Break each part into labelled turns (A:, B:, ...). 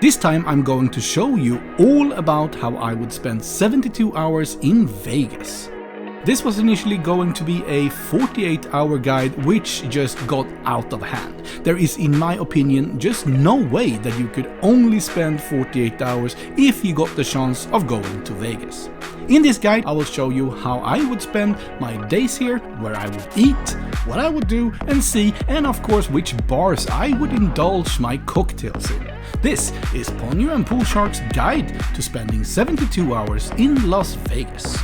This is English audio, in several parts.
A: This time I'm going to show you all about how I would spend 72 hours in Vegas. This was initially going to be a 48-hour guide, which just got out of hand. There is, in my opinion, just no way that you could only spend 48 hours if you got the chance of going to Vegas. In this guide, I will show you how I would spend my days here, where I would eat, what I would do and see, and of course which bars I would indulge my cocktails in. This is Ponyo and Pool Shark's guide to spending 72 hours in Las Vegas.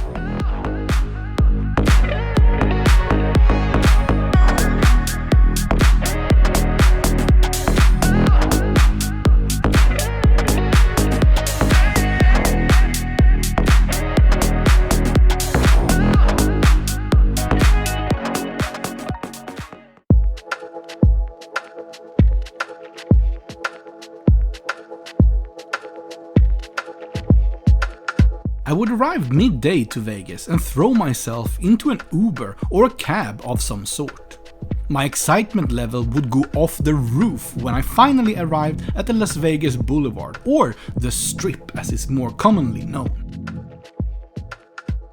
A: I would arrive midday to Vegas and throw myself into an Uber or a cab of some sort. My excitement level would go off the roof when I finally arrived at the Las Vegas Boulevard, or the Strip as it's more commonly known.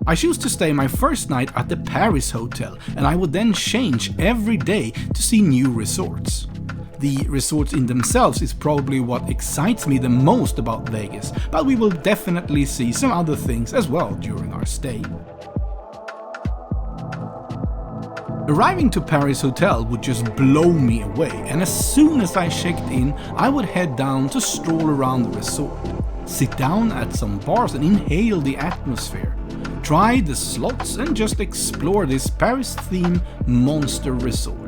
A: I chose to stay my first night at the Paris Hotel, and I would then change every day to see new resorts. The resorts in themselves is probably what excites me the most about Vegas, but we will definitely see some other things as well during our stay. Arriving to Paris Hotel would just blow me away, and as soon as I checked in, I would head down to stroll around the resort, sit down at some bars and inhale the atmosphere, try the slots and just explore this Paris-themed monster resort.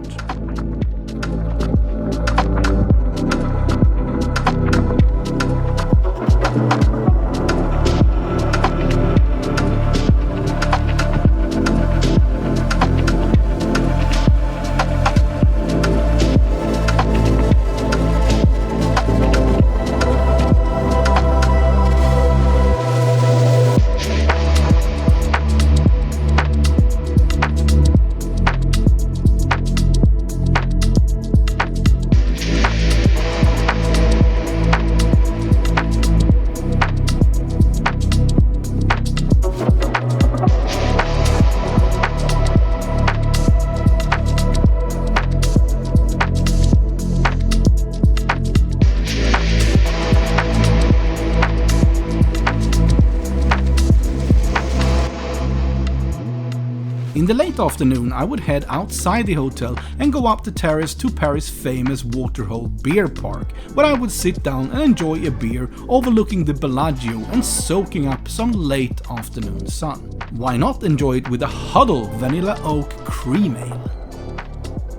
A: In the late afternoon, I would head outside the hotel and go up the terrace to Paris' famous Waterhole Beer Park, where I would sit down and enjoy a beer overlooking the Bellagio and soaking up some late afternoon sun. Why not enjoy it with a Huddle Vanilla Oak Cream Ale?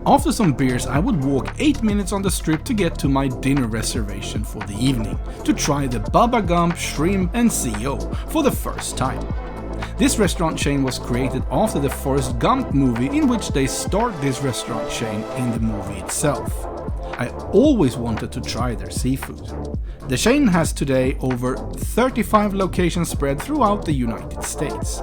A: After some beers, I would walk 8 minutes on the Strip to get to my dinner reservation for the evening, to try the Bubba Gump Shrimp and CO for the first time. This restaurant chain was created after the Forrest Gump movie, in which they start this restaurant chain in the movie itself. I always wanted to try their seafood. The chain has today over 35 locations spread throughout the United States.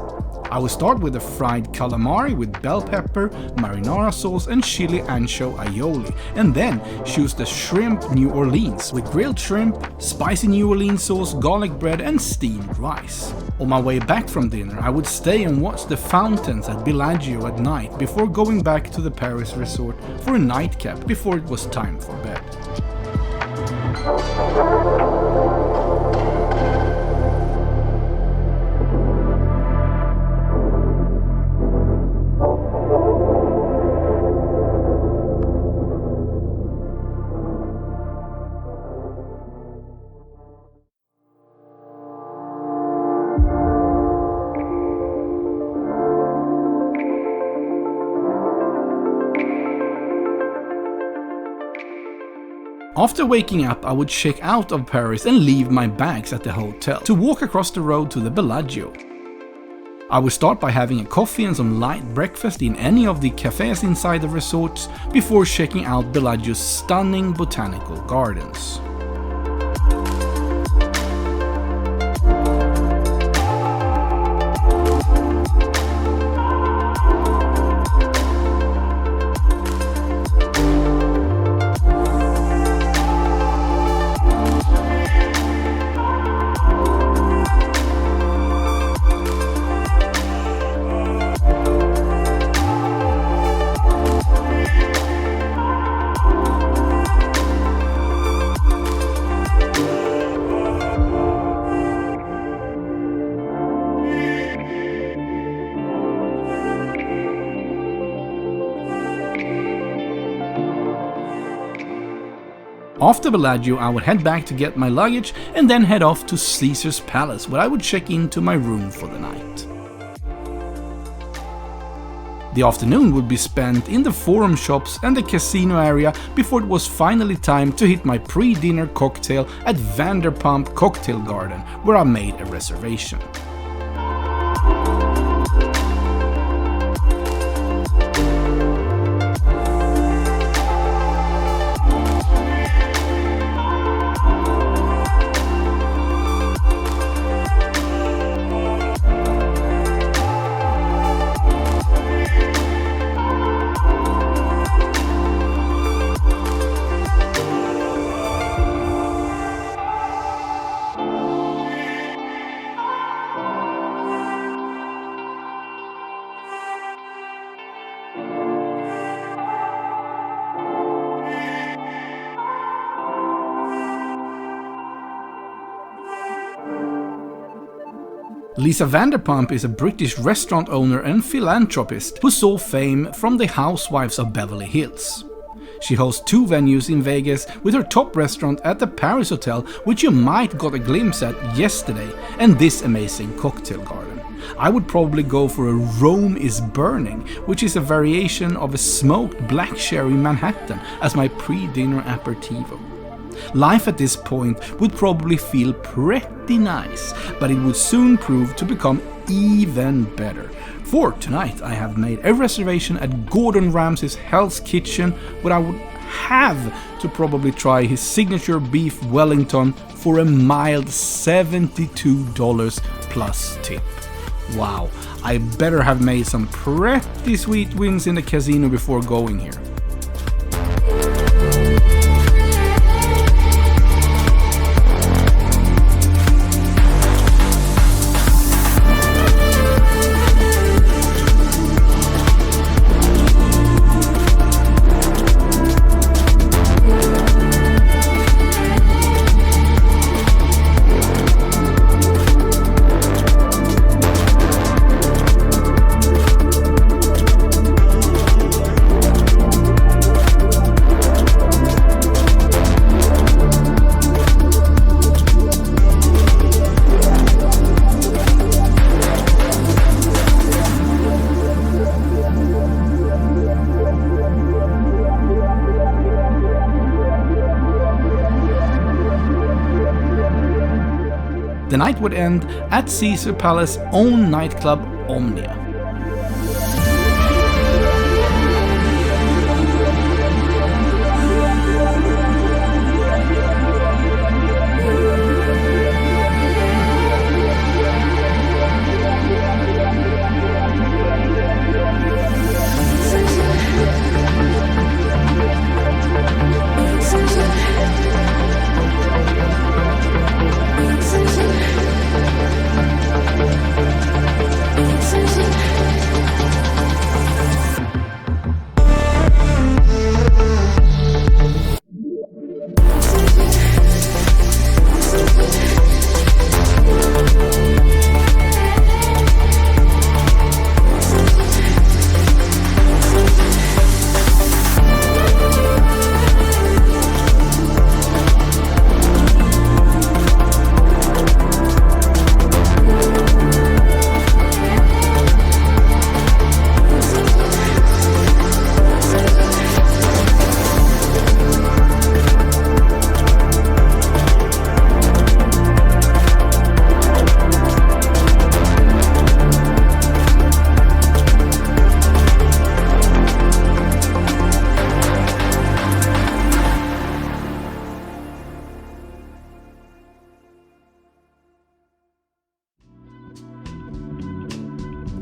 A: I will start with the fried calamari with bell pepper, marinara sauce and chili ancho aioli, and then choose the shrimp New Orleans with grilled shrimp, spicy New Orleans sauce, garlic bread and steamed rice. On my way back from dinner, I would stay and watch the fountains at Bellagio at night before going back to the Paris resort for a nightcap before it was time for bed. After waking up, I would check out of Paris and leave my bags at the hotel to walk across the road to the Bellagio. I would start by having a coffee and some light breakfast in any of the cafes inside the resorts before checking out Bellagio's stunning botanical gardens. After Bellagio, I would head back to get my luggage and then head off to Ceasars Palace, where I would check into my room for the night. The afternoon would be spent in the forum shops and the casino area before it was finally time to hit my pre-dinner cocktail at Vanderpump Cocktail Garden, where I made a reservation. Lisa Vanderpump is a British restaurant owner and philanthropist who saw fame from the Housewives of Beverly Hills. She hosts 2 venues in Vegas, with her top restaurant at the Paris Hotel, which you might got a glimpse at yesterday, and this amazing cocktail garden. I would probably go for a Rome is Burning, which is a variation of a smoked black sherry Manhattan, as my pre-dinner aperitivo. Life at this point would probably feel pretty nice, but it would soon prove to become even better. For tonight I have made a reservation at Gordon Ramsay's Hell's Kitchen, where I would have to probably try his signature beef Wellington for a mild $72 plus tip. Wow, I better have made some pretty sweet wins in the casino before going here. The night would end at Ceasars Palace's own nightclub, Omnia.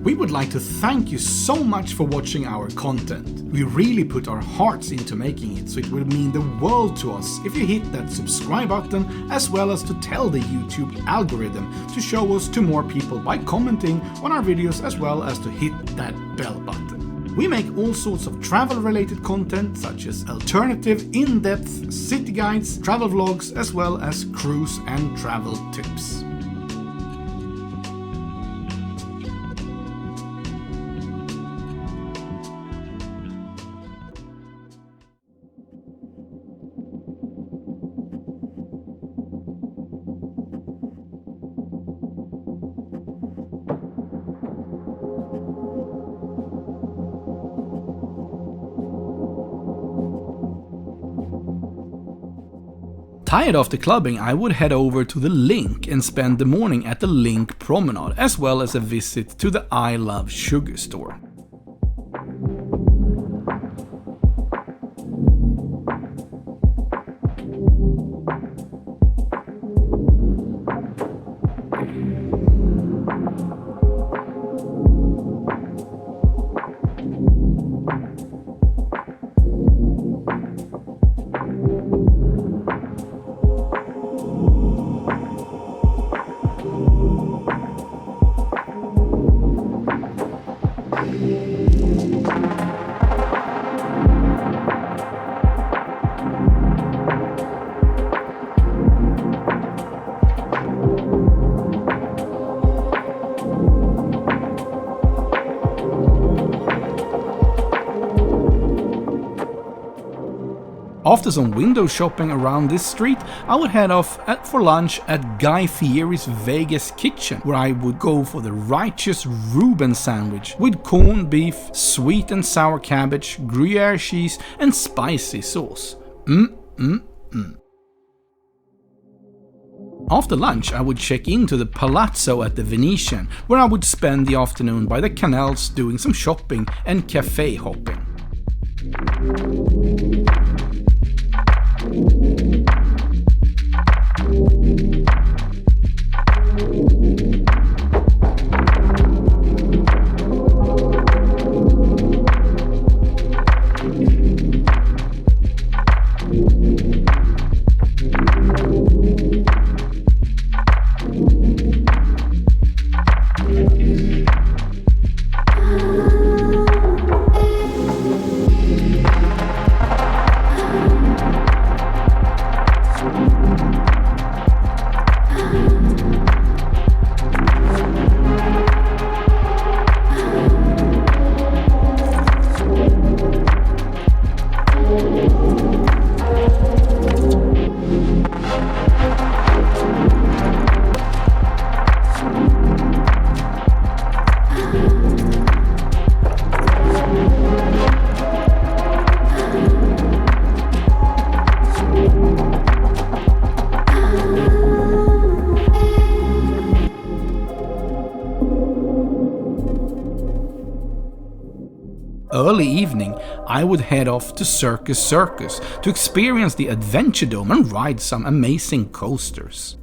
A: We would like to thank you so much for watching our content. We really put our hearts into making it, so it will mean the world to us if you hit that subscribe button, as well as to tell the YouTube algorithm to show us to more people by commenting on our videos, as well as to hit that bell button. We make all sorts of travel related content, such as alternative, in-depth city guides, travel vlogs, as well as cruise and travel tips. Tired after clubbing, I would head over to the Linq and spend the morning at the Linq Promenade, as well as a visit to the I Love Sugar store. After some window shopping around this street, I would head off for lunch at Guy Fieris Vegas Kitchen, where I would go for the righteous Reuben sandwich with corned beef, sweet and sour cabbage, Gruyere cheese and spicy sauce. After lunch, I would check into the Palazzo at the Venetian, where I would spend the afternoon by the canals doing some shopping and cafe hopping. Early evening, I would head off to Circus to experience the Adventure Dome and ride some amazing coasters.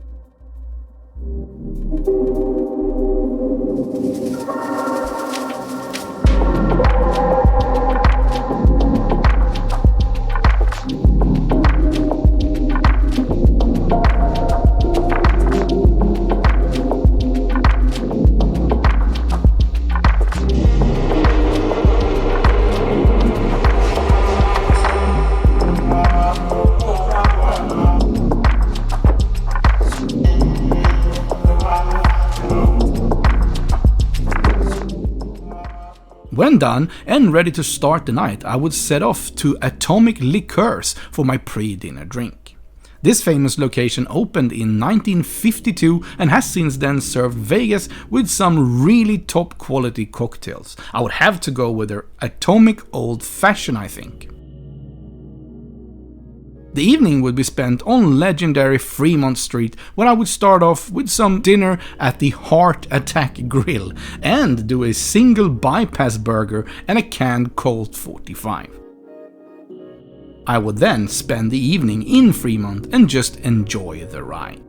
A: When done and ready to start the night, I would set off to Atomic Liqueurs for my pre-dinner drink. This famous location opened in 1952 and has since then served Vegas with some really top quality cocktails. I would have to go with their Atomic Old Fashioned, I think. The evening would be spent on legendary Freemont Street, where I would start off with some dinner at the Heart Attack Grill and do a single bypass burger and a canned Colt 45. I would then spend the evening in Fremont and just enjoy the ride.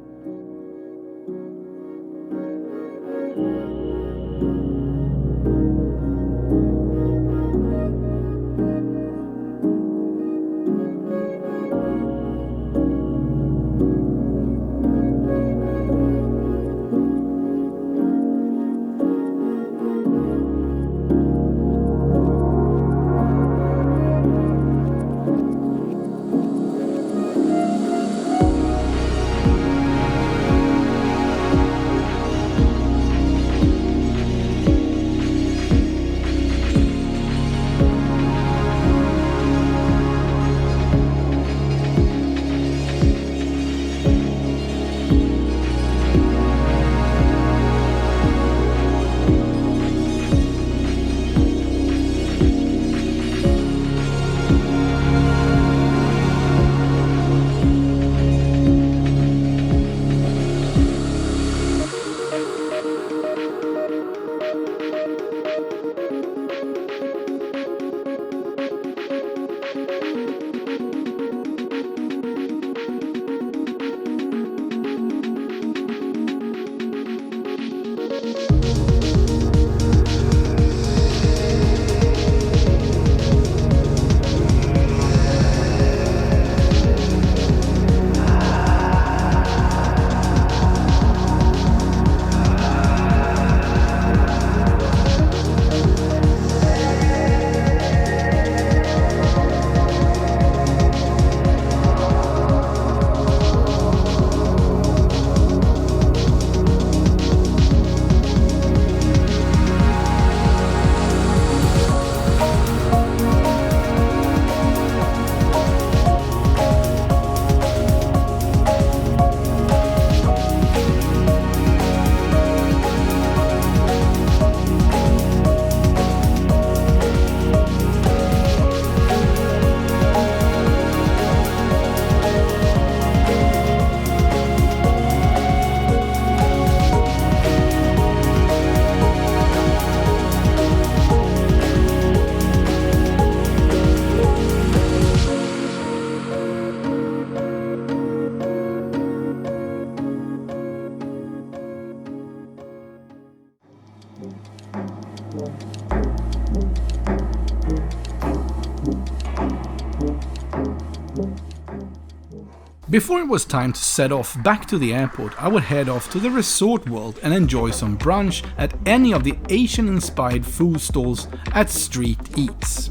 A: Before it was time to set off back to the airport, I would head off to the resort world and enjoy some brunch at any of the Asian-inspired food stalls at Street Eats.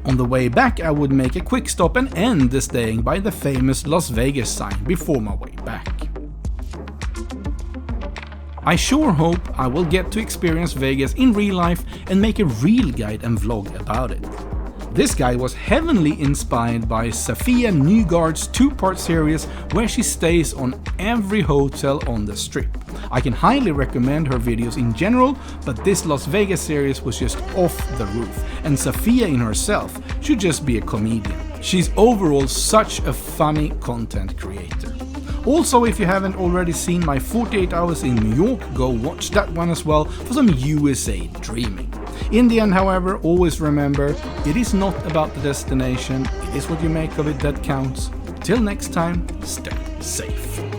A: On the way back, I would make a quick stop and end the staying by the famous Las Vegas sign before my way back. I sure hope I will get to experience Vegas in real life and make a real guide and vlog about it. This guide was heavily inspired by Safiya Nygaards' 2-part series where she stays on every hotel on the strip. I can highly recommend her videos in general, but this Las Vegas series was just off the roof, and Safiya in herself should just be a comedian. She's overall such a funny content creator. Also, if you haven't already seen my 48 hours in New York, go watch that one as well for some USA dreaming. In the end, however, always remember, it is not about the destination, it is what you make of it that counts. Till next time, stay safe.